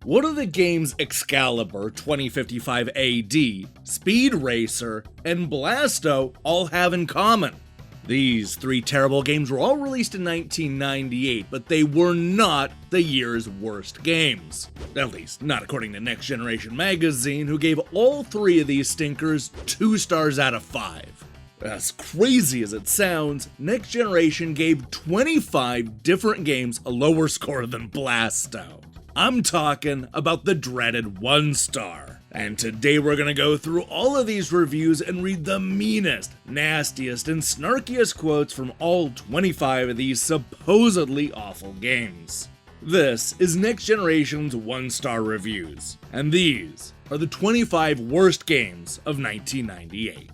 What do the games Excalibur 2055 AD, Speed Racer, and Blasto all have in common? These three terrible games were all released in 1998, but they were not the year's worst games. At least, not according to Next Generation magazine, who gave all three of these stinkers 2 stars out of 5. As crazy as it sounds, Next Generation gave 25 different games a lower score than Blasto. I'm talking about the dreaded 1 star. And today we're gonna go through all of these reviews and read the meanest, nastiest, and snarkiest quotes from all 25 of these supposedly awful games. This is Next Generation's 1-star reviews, and these are the 25 worst games of 1998.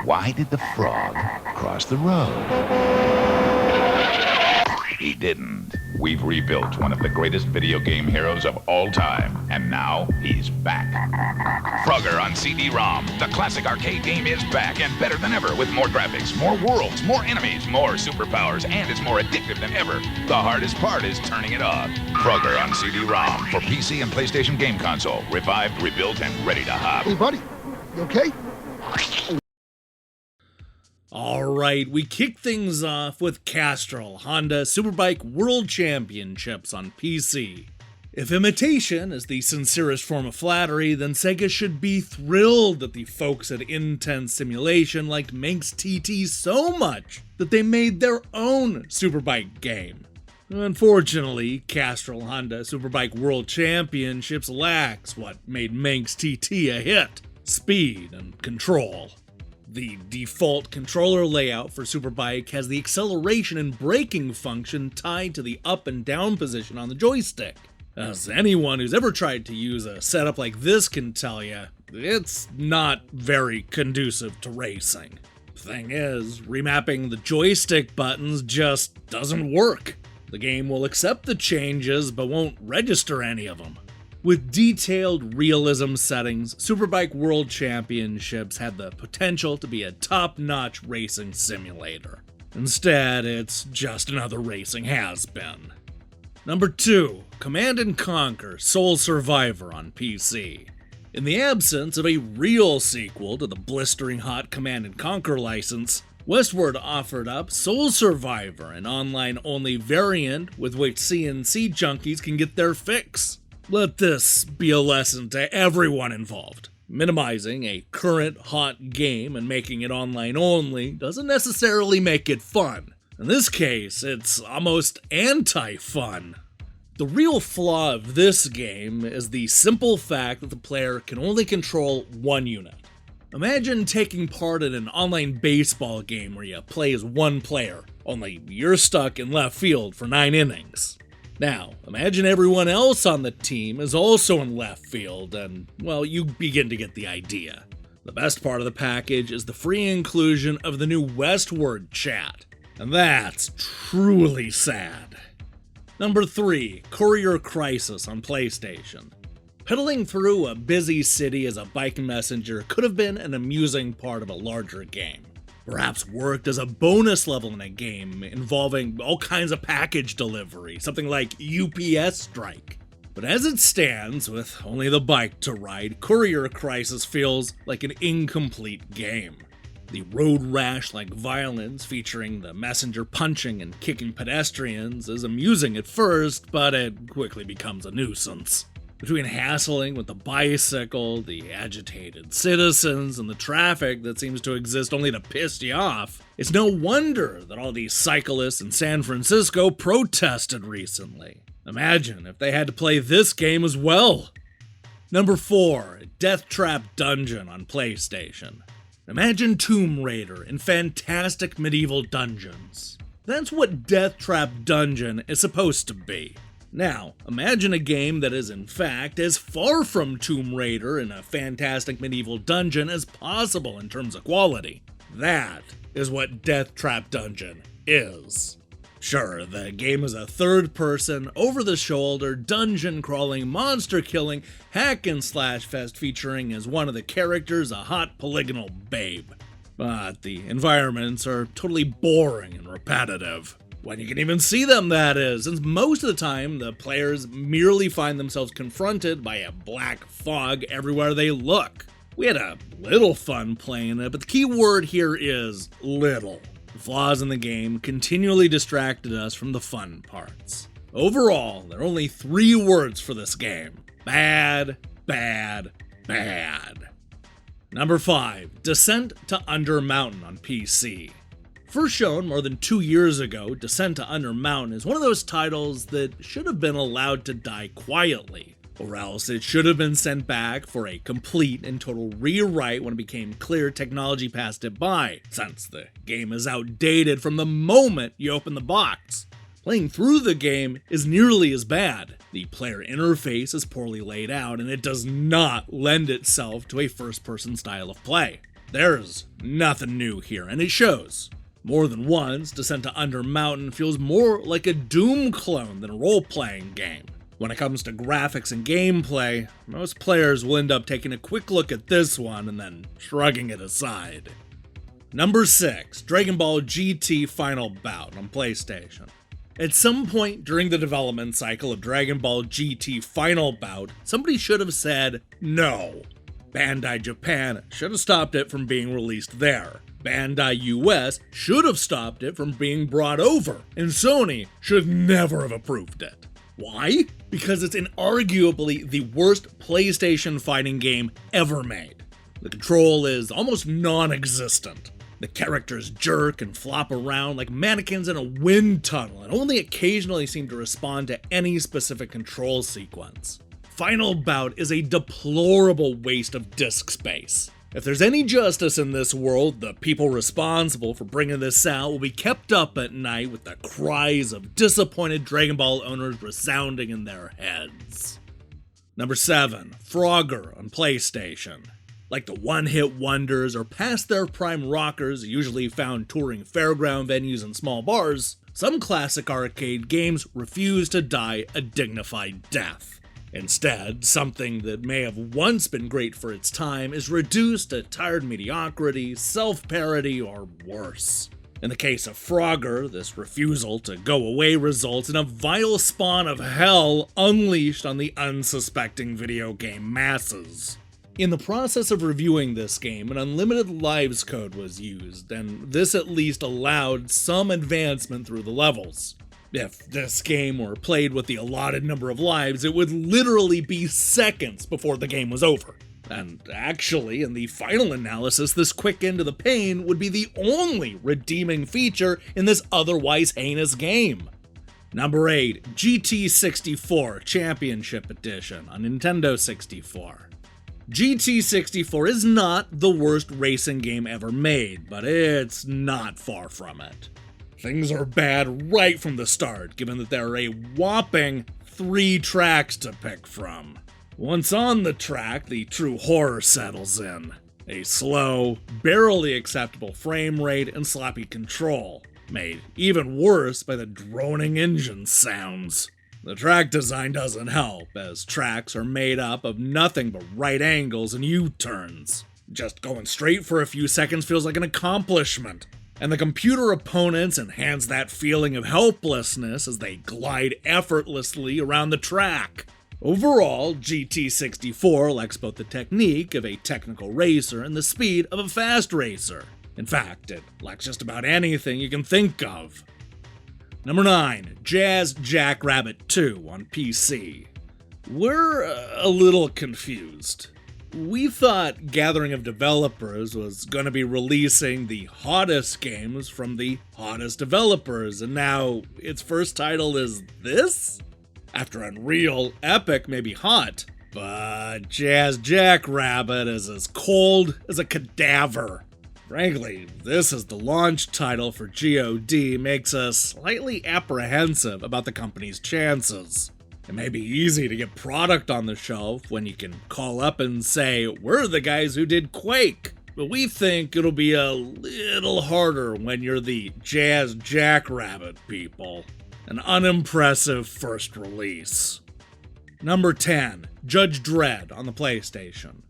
Why did the frog cross the road? He didn't. We've rebuilt one of the greatest video game heroes of all time, and now he's back. Frogger on CD-ROM. The classic arcade game is back and better than ever with more graphics, more worlds, more enemies, more superpowers, and it's more addictive than ever. The hardest part is turning it off. Frogger on CD-ROM for PC and PlayStation game console. Revived, rebuilt, and ready to hop. Hey, buddy. You okay? Alright, we kick things off with Castrol Honda Superbike World Championships on PC. If imitation is the sincerest form of flattery, then SEGA should be thrilled that the folks at Intense Simulation liked Manx TT so much that they made their own Superbike game. Unfortunately, Castrol Honda Superbike World Championships lacks what made Manx TT a hit: speed and control. The default controller layout for Superbike has the acceleration and braking function tied to the up and down position on the joystick. As anyone who's ever tried to use a setup like this can tell you, it's not very conducive to racing. Thing is, remapping the joystick buttons just doesn't work. The game will accept the changes but won't register any of them. With detailed realism settings, Superbike World Championships had the potential to be a top-notch racing simulator. Instead, it's just another racing has-been. Number 2, Command & Conquer: Soul Survivor on PC. In the absence of a real sequel to the blistering hot Command & Conquer license, Westward offered up Soul Survivor, an online-only variant with which CNC junkies can get their fix. Let this be a lesson to everyone involved. Minimizing a current hot game and making it online only doesn't necessarily make it fun. In this case, it's almost anti-fun. The real flaw of this game is the simple fact that the player can only control one unit. Imagine taking part in an online baseball game where you play as one player, only you're stuck in left field for 9 innings. Now, imagine everyone else on the team is also in left field, and, well, you begin to get the idea. The best part of the package is the free inclusion of the new Westward chat, and that's truly sad. Number 3, Courier Crisis on PlayStation. Pedaling through a busy city as a bike messenger could have been an amusing part of a larger game. Perhaps worked as a bonus level in a game involving all kinds of package delivery, something like UPS Strike. But as it stands, with only the bike to ride, Courier Crisis feels like an incomplete game. The road rash-like violence featuring the messenger punching and kicking pedestrians is amusing at first, but it quickly becomes a nuisance. Between hassling with the bicycle, the agitated citizens, and the traffic that seems to exist only to piss you off, it's no wonder that all these cyclists in San Francisco protested recently. Imagine if they had to play this game as well. Number 4, Deathtrap Dungeon on PlayStation. Imagine Tomb Raider in fantastic medieval dungeons. That's what Deathtrap Dungeon is supposed to be. Now, imagine a game that is in fact as far from Tomb Raider in a fantastic medieval dungeon as possible in terms of quality. That is what Deathtrap Dungeon is. Sure, the game is a third-person, over-the-shoulder, dungeon-crawling, monster-killing, hack-and-slash fest featuring as one of the characters a hot polygonal babe. But the environments are totally boring and repetitive. When you can even see them, that is, since most of the time the players merely find themselves confronted by a black fog everywhere they look. We had a little fun playing it, but the key word here is little. The flaws in the game continually distracted us from the fun parts. Overall, there are only 3 words for this game. Bad, bad, bad. Number 5, Descent to Undermountain on PC. First shown more than 2 years ago, Descent to Undermountain is one of those titles that should have been allowed to die quietly, or else it should have been sent back for a complete and total rewrite when it became clear technology passed it by, since the game is outdated from the moment you open the box. Playing through the game is nearly as bad. The player interface is poorly laid out, and it does not lend itself to a first-person style of play. There's nothing new here, and it shows. More than once, Descent to Undermountain feels more like a Doom clone than a role-playing game. When it comes to graphics and gameplay, most players will end up taking a quick look at this one and then shrugging it aside. Number 6, Dragon Ball GT Final Bout on PlayStation. At some point during the development cycle of Dragon Ball GT Final Bout, somebody should have said no. Bandai Japan should have stopped it from being released there. Bandai US should have stopped it from being brought over, and Sony should never have approved it. Why? Because it's inarguably the worst PlayStation fighting game ever made. The control is almost non-existent. The characters jerk and flop around like mannequins in a wind tunnel and only occasionally seem to respond to any specific control sequence. Final Bout is a deplorable waste of disk space. If there's any justice in this world, the people responsible for bringing this out will be kept up at night with the cries of disappointed Dragon Ball owners resounding in their heads. Number 7, Frogger on PlayStation. Like the one-hit wonders or past their prime rockers usually found touring fairground venues and small bars, some classic arcade games refuse to die a dignified death. Instead, something that may have once been great for its time is reduced to tired mediocrity, self-parody, or worse. In the case of Frogger, this refusal to go away results in a vile spawn of hell unleashed on the unsuspecting video game masses. In the process of reviewing this game, an unlimited lives code was used, and this at least allowed some advancement through the levels. If this game were played with the allotted number of lives, it would literally be seconds before the game was over. And actually, in the final analysis, this quick end to the pain would be the only redeeming feature in this otherwise heinous game. Number 8, GT64 Championship Edition on Nintendo 64. GT64 is not the worst racing game ever made, but it's not far from it. Things are bad right from the start, given that there are a whopping 3 tracks to pick from. Once on the track, the true horror settles in. A slow, barely acceptable frame rate and sloppy control, made even worse by the droning engine sounds. The track design doesn't help, as tracks are made up of nothing but right angles and U-turns. Just going straight for a few seconds feels like an accomplishment. And the computer opponents enhance that feeling of helplessness as they glide effortlessly around the track. Overall, GT64 lacks both the technique of a technical racer and the speed of a fast racer. In fact, it lacks just about anything you can think of. Number 9, Jazz Jackrabbit 2 on PC. We're a little confused. We thought Gathering of Developers was going to be releasing the hottest games from the hottest developers, and now its first title is this? After Unreal, Epic may be hot, but Jazz Jackrabbit is as cold as a cadaver. Frankly, this is the launch title for GOD makes us slightly apprehensive about the company's chances. It may be easy to get product on the shelf when you can call up and say, we're the guys who did Quake, but we think it'll be a little harder when you're the Jazz Jackrabbit people. An unimpressive first release. Number 10, Judge Dredd on the PlayStation.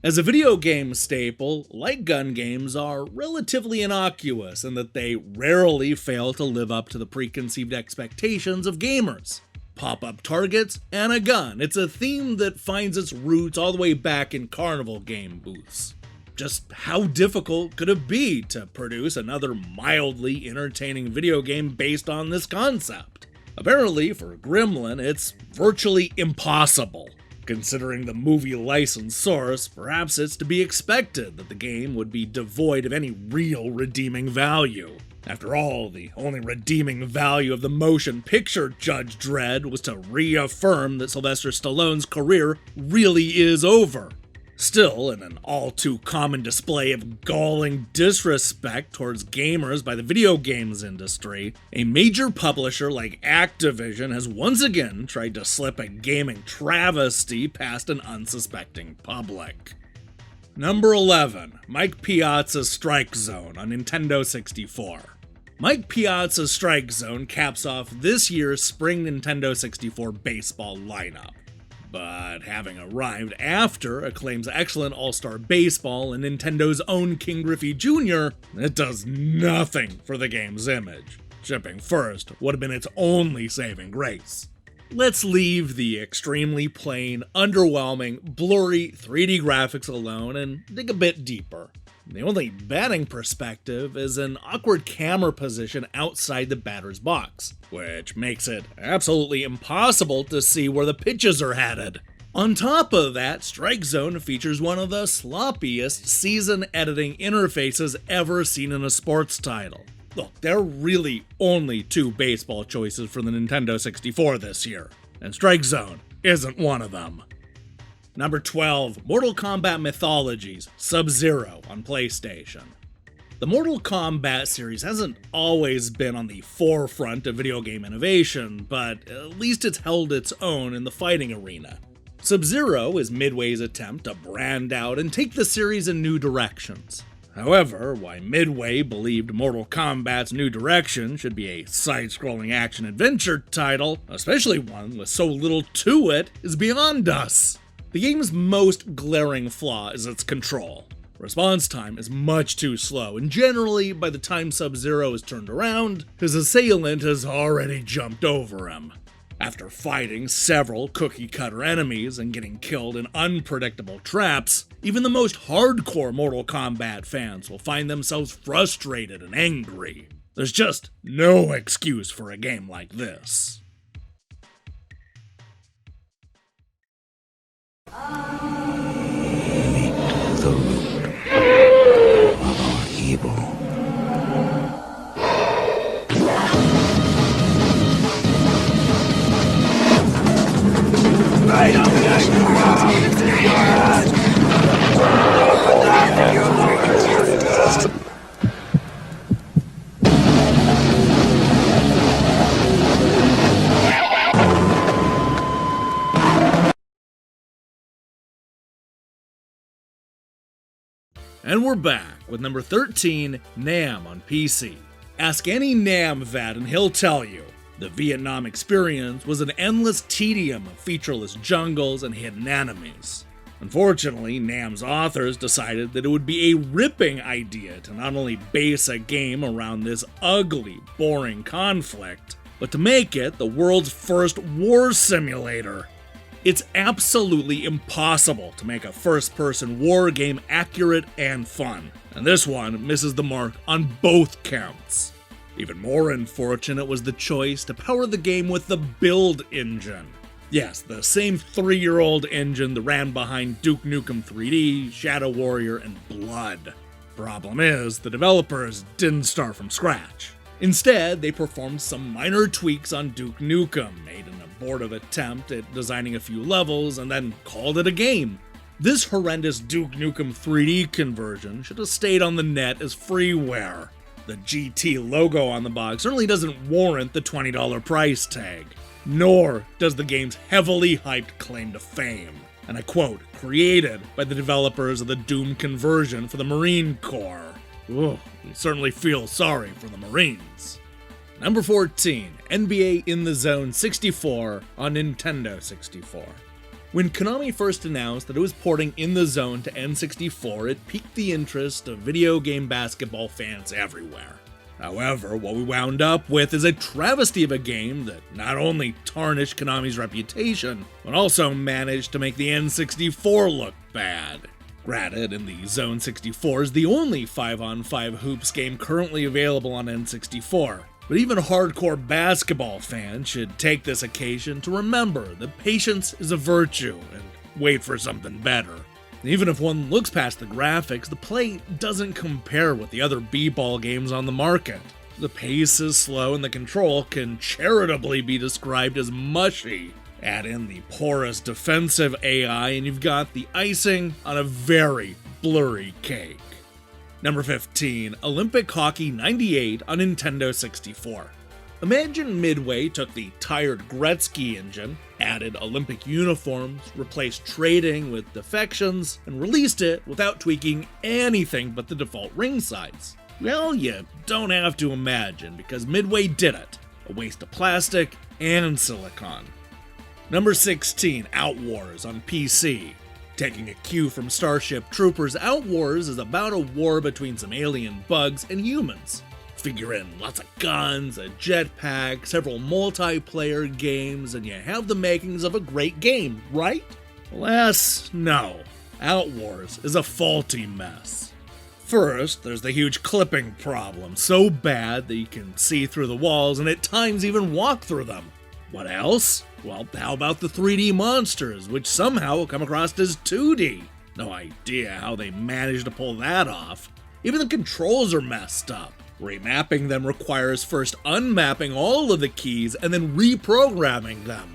As a video game staple, light gun games are relatively innocuous in that they rarely fail to live up to the preconceived expectations of gamers. Pop-up targets and a gun. It's a theme that finds its roots all the way back in carnival game booths. Just how difficult could it be to produce another mildly entertaining video game based on this concept? Apparently, for Gremlin, it's virtually impossible. Considering the movie license source, perhaps it's to be expected that the game would be devoid of any real redeeming value. After all, the only redeeming value of the motion picture Judge Dredd was to reaffirm that Sylvester Stallone's career really is over. Still, in an all-too-common display of galling disrespect towards gamers by the video games industry, a major publisher like Activision has once again tried to slip a gaming travesty past an unsuspecting public. Number 11. Mike Piazza's Strike Zone on Nintendo 64. Mike Piazza's Strike Zone caps off this year's spring Nintendo 64 baseball lineup. But having arrived after Acclaim's excellent All-Star Baseball and Nintendo's own King Griffey Jr., it does nothing for the game's image. Shipping first would have been its only saving grace. Let's leave the extremely plain, underwhelming, blurry 3D graphics alone and dig a bit deeper. The only batting perspective is an awkward camera position outside the batter's box, which makes it absolutely impossible to see where the pitches are headed. On top of that, Strike Zone features one of the sloppiest season editing interfaces ever seen in a sports title. Look, there are really only two baseball choices for the Nintendo 64 this year, and Strike Zone isn't one of them. Number 12, Mortal Kombat Mythologies, Sub-Zero on PlayStation. The Mortal Kombat series hasn't always been on the forefront of video game innovation, but at least it's held its own in the fighting arena. Sub-Zero is Midway's attempt to brand out and take the series in new directions. However, why Midway believed Mortal Kombat's new direction should be a side-scrolling action-adventure title, especially one with so little to it, is beyond us. The game's most glaring flaw is its control. Response time is much too slow, and generally, by the time Sub-Zero is turned around, his assailant has already jumped over him. After fighting several cookie-cutter enemies and getting killed in unpredictable traps, even the most hardcore Mortal Kombat fans will find themselves frustrated and angry. There's just no excuse for a game like this. The root of our evil. And we're back with number 13, Nam on PC. Ask any Nam vet and he'll tell you, the Vietnam experience was an endless tedium of featureless jungles and hidden enemies. Unfortunately, Nam's authors decided that it would be a ripping idea to not only base a game around this ugly, boring conflict, but to make it the world's first war simulator. It's absolutely impossible to make a first-person war game accurate and fun, and this one misses the mark on both counts. Even more unfortunate was the choice to power the game with the build engine. Yes, the same 3-year-old engine that ran behind Duke Nukem 3D, Shadow Warrior, and Blood. Problem is, the developers didn't start from scratch. Instead, they performed some minor tweaks on Duke Nukem, made an abortive attempt at designing a few levels, and then called it a game. This horrendous Duke Nukem 3D conversion should have stayed on the net as freeware. The GT logo on the box certainly doesn't warrant the $20 price tag, nor does the game's heavily hyped claim to fame. And I quote, created by the developers of the Doom conversion for the Marine Corps. Ooh, we certainly feel sorry for the Marines. Number 14, NBA In the Zone 64 on Nintendo 64. When Konami first announced that it was porting In the Zone to N64, it piqued the interest of video game basketball fans everywhere. However, what we wound up with is a travesty of a game that not only tarnished Konami's reputation, but also managed to make the N64 look bad. Granted, In the Zone 64 is the only 5-on-5 hoops game currently available on N64, but even hardcore basketball fans should take this occasion to remember that patience is a virtue and wait for something better. Even if one looks past the graphics, the play doesn't compare with the other b-ball games on the market. The pace is slow and the control can charitably be described as mushy. Add in the porous defensive AI and you've got the icing on a very blurry cake. Number 15, Olympic Hockey 98 on Nintendo 64. Imagine Midway took the tired Gretzky engine, added Olympic uniforms, replaced trading with defections, and released it without tweaking anything but the default ring size. Well, you don't have to imagine, because Midway did it. A waste of plastic and silicone. Number 16, Outwars on PC. Taking a cue from Starship Troopers, Outwars is about a war between some alien bugs and humans. Figure in lots of guns, a jetpack, several multiplayer games, and you have the makings of a great game, right? Alas, no. Outwars is a faulty mess. First, there's the huge clipping problem, so bad that you can see through the walls and at times even walk through them. What else? Well, how about the 3D monsters, which somehow come across as 2D? No idea how they managed to pull that off. Even the controls are messed up. Remapping them requires first unmapping all of the keys and then reprogramming them.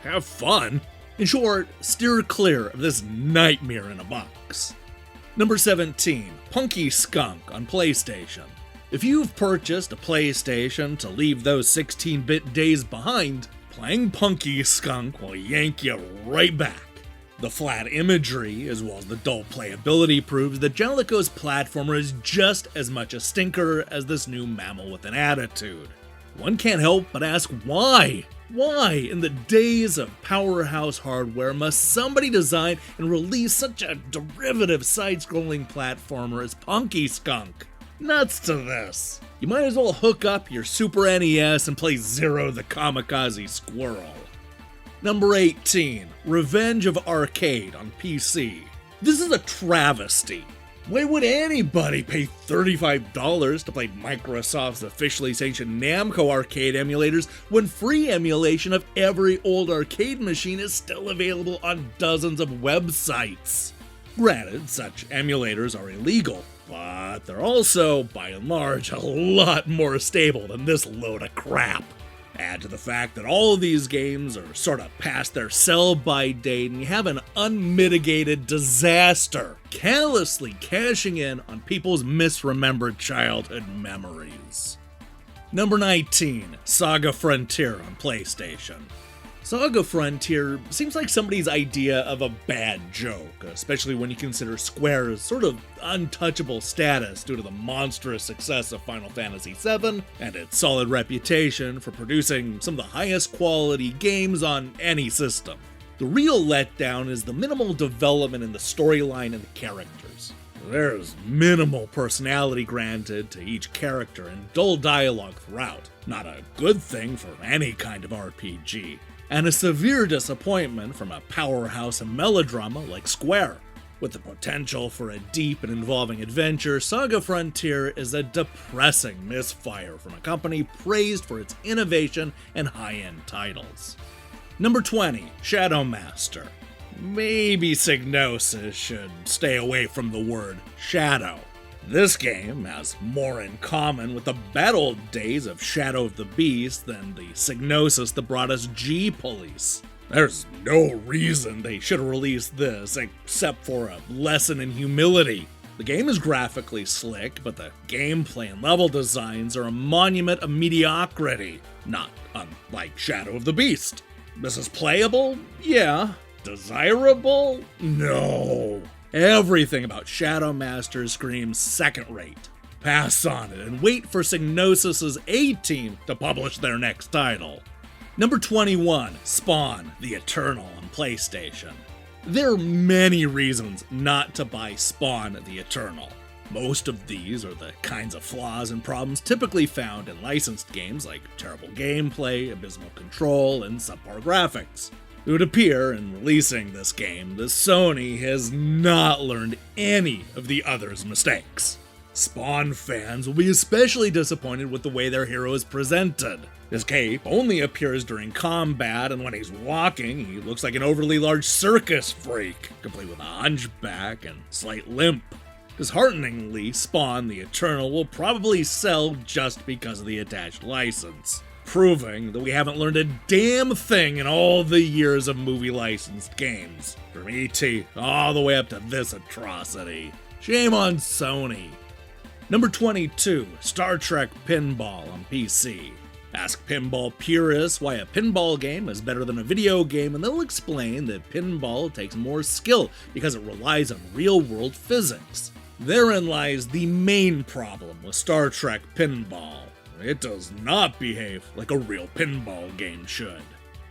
Have fun. In short, steer clear of this nightmare in a box. Number 17, Punky Skunk on PlayStation. If you've purchased a PlayStation to leave those 16-bit days behind, playing Punky Skunk will yank you right back. The flat imagery, as well as the dull playability, proves that Jellicoe's platformer is just as much a stinker as this new mammal with an attitude. One can't help but ask why? Why, in the days of powerhouse hardware, must somebody design and release such a derivative side-scrolling platformer as Punky Skunk? Nuts to this. You might as well hook up your Super NES and play Zero the Kamikaze Squirrel. Number 18, Revenge of Arcade on PC. This is a travesty. Why would anybody pay $35 to play Microsoft's officially sanctioned Namco arcade emulators when free emulation of every old arcade machine is still available on dozens of websites? Granted, such emulators are illegal, but they're also, by and large, a lot more stable than this load of crap. Add to the fact that all of these games are sort of past their sell-by date and you have an unmitigated disaster, callously cashing in on people's misremembered childhood memories. Number 19, SaGa Frontier on PlayStation. SaGa Frontier seems like somebody's idea of a bad joke, especially when you consider Square's sort of untouchable status due to the monstrous success of Final Fantasy VII and its solid reputation for producing some of the highest quality games on any system. The real letdown is the minimal development in the storyline and the characters. There's minimal personality granted to each character and dull dialogue throughout, not a good thing for any kind of RPG. And a severe disappointment from a powerhouse of melodrama like Square. With the potential for a deep and involving adventure, SaGa Frontier is a depressing misfire from a company praised for its innovation and high-end titles. Number 20, Shadow Master. Maybe Psygnosis should stay away from the word shadow. This game has more in common with the bad old days of Shadow of the Beast than the Psygnosis that brought us G-Police. There's no reason they should have released this except for a lesson in humility. The game is graphically slick, but the gameplay and level designs are a monument of mediocrity, not unlike Shadow of the Beast. This is playable? Yeah. Desirable? No. Everything about Shadow Master screams second rate. Pass on it and wait for Psygnosis' A-Team to publish their next title. Number 21, Spawn, the Eternal on PlayStation. There are many reasons not to buy Spawn, the Eternal. Most of these are the kinds of flaws and problems typically found in licensed games like terrible gameplay, abysmal control, and subpar graphics. It would appear in releasing this game that Sony has not learned any of the others' mistakes. Spawn fans will be especially disappointed with the way their hero is presented. His cape only appears during combat, and when he's walking, he looks like an overly large circus freak, complete with a hunchback and slight limp. Dishearteningly, Spawn the Eternal will probably sell just because of the attached license, proving that we haven't learned a damn thing in all the years of movie-licensed games, from E.T. all the way up to this atrocity. Shame on Sony. Number 22, Star Trek Pinball on PC. Ask pinball purists why a pinball game is better than a video game, and they'll explain that pinball takes more skill because it relies on real-world physics. Therein lies the main problem with Star Trek Pinball. It does not behave like a real pinball game should.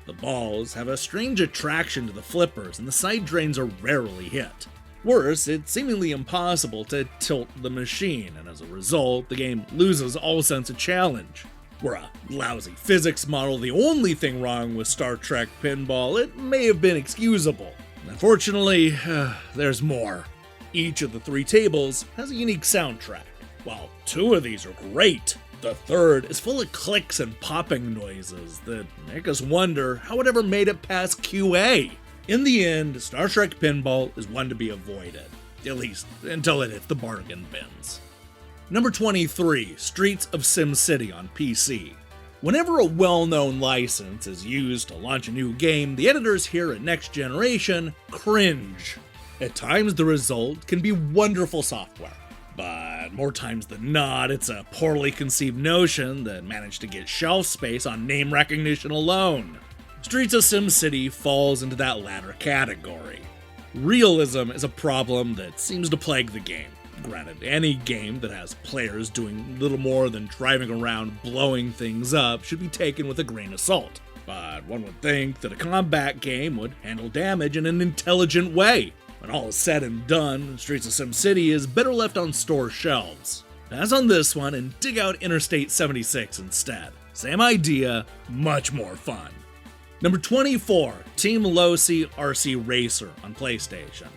The balls have a strange attraction to the flippers, and the side drains are rarely hit. Worse, it's seemingly impossible to tilt the machine, and as a result, the game loses all sense of challenge. Were a lousy physics model the only thing wrong with Star Trek Pinball, it may have been excusable. Unfortunately, there's more. Each of the 3 tables has a unique soundtrack. While 2 of these are great, the third is full of clicks and popping noises that make us wonder how it ever made it past QA. In the end, Star Trek Pinball is one to be avoided, at least until it hits the bargain bins. Number 23, Streets of SimCity on PC. Whenever a well-known license is used to launch a new game, the editors here at Next Generation cringe. At times, the result can be wonderful software, but more times than not, it's a poorly conceived notion that managed to get shelf space on name recognition alone. Streets of SimCity falls into that latter category. Realism is a problem that seems to plague the game. Granted, any game that has players doing little more than driving around blowing things up should be taken with a grain of salt. But one would think that a combat game would handle damage in an intelligent way. When all is said and done, Streets of SimCity is better left on store shelves. Pass on this one and dig out Interstate 76 instead. Same idea, much more fun. Number 24, Team Losi RC Racer on PlayStation.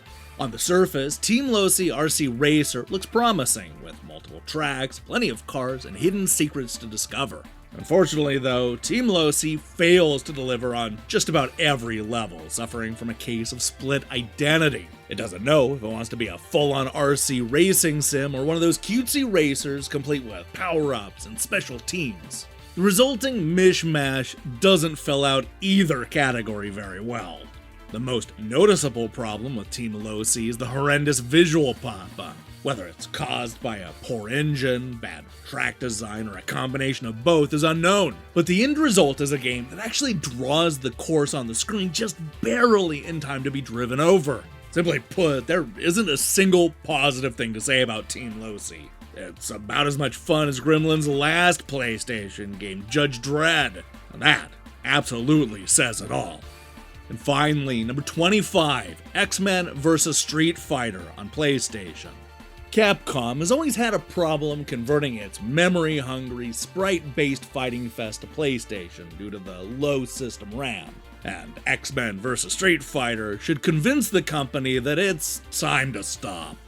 On the surface, Team Losi RC Racer looks promising, with multiple tracks, plenty of cars, and hidden secrets to discover. Unfortunately though, Team Losi fails to deliver on just about every level, suffering from a case of split identity. It doesn't know if it wants to be a full-on RC racing sim or one of those cutesy racers complete with power-ups and special teams. The resulting mishmash doesn't fill out either category very well. The most noticeable problem with Team Losi is the horrendous visual pop-up. Whether it's caused by a poor engine, bad track design, or a combination of both is unknown. But the end result is a game that actually draws the course on the screen just barely in time to be driven over. Simply put, there isn't a single positive thing to say about Team Losi. It's about as much fun as Gremlin's last PlayStation game, Judge Dredd. And that absolutely says it all. And finally, number 25, X-Men vs. Street Fighter on PlayStation. Capcom has always had a problem converting its memory-hungry, sprite-based fighting fest to PlayStation due to the low system RAM. And X-Men vs. Street Fighter should convince the company that it's time to stop.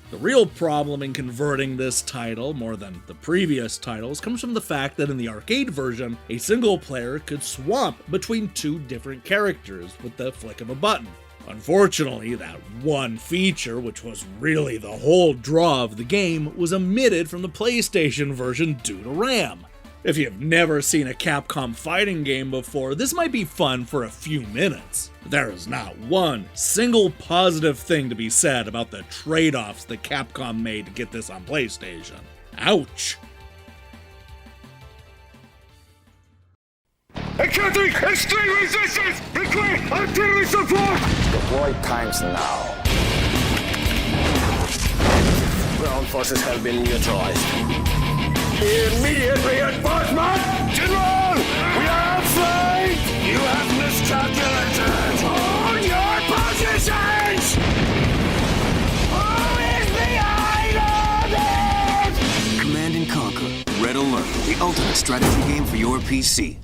The real problem in converting this title, more than the previous titles, comes from the fact that in the arcade version, a single player could swap between 2 different characters with the flick of a button. Unfortunately, that one feature, which was really the whole draw of the game, was omitted from the PlayStation version due to RAM. If you've never seen a Capcom fighting game before, this might be fun for a few minutes. There is not one single positive thing to be said about the trade-offs that Capcom made to get this on PlayStation. Ouch! Encountering extreme resistance! Require artillery support! Deploy tanks now. Ground forces have been neutralized. Immediate reinforcement! General! We are outflanked! the ultimate strategy game for your PC.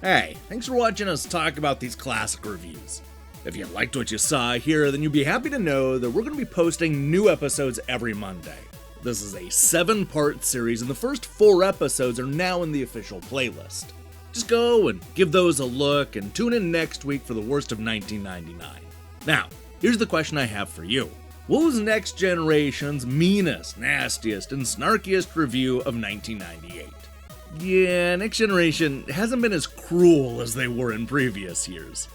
Hey, thanks for watching us talk about these classic reviews. If you liked what you saw here, then you'll be happy to know that we're going to be posting new episodes every Monday. This is a 7-part series, and the first 4 episodes are now in the official playlist. Just go and give those a look, and tune in next week for the worst of 1999. Now, here's the question I have for you. What was Next Generation's meanest, nastiest, and snarkiest review of 1998? Yeah, Next Generation hasn't been as cruel as they were in previous years.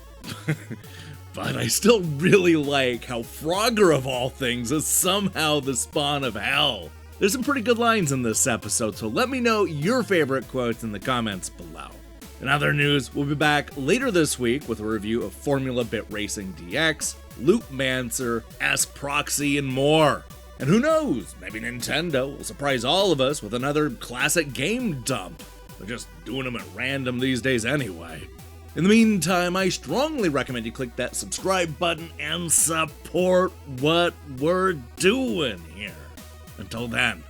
But I still really like how Frogger of all things is somehow the spawn of hell. There's some pretty good lines in this episode, so let me know your favorite quotes in the comments below. In other news, we'll be back later this week with a review of Formula Bit Racing DX, Loop Mancer, S-Proxy, and more. And who knows, maybe Nintendo will surprise all of us with another classic game dump. They're just doing them at random these days anyway. In the meantime, I strongly recommend you click that subscribe button and support what we're doing here. Until then,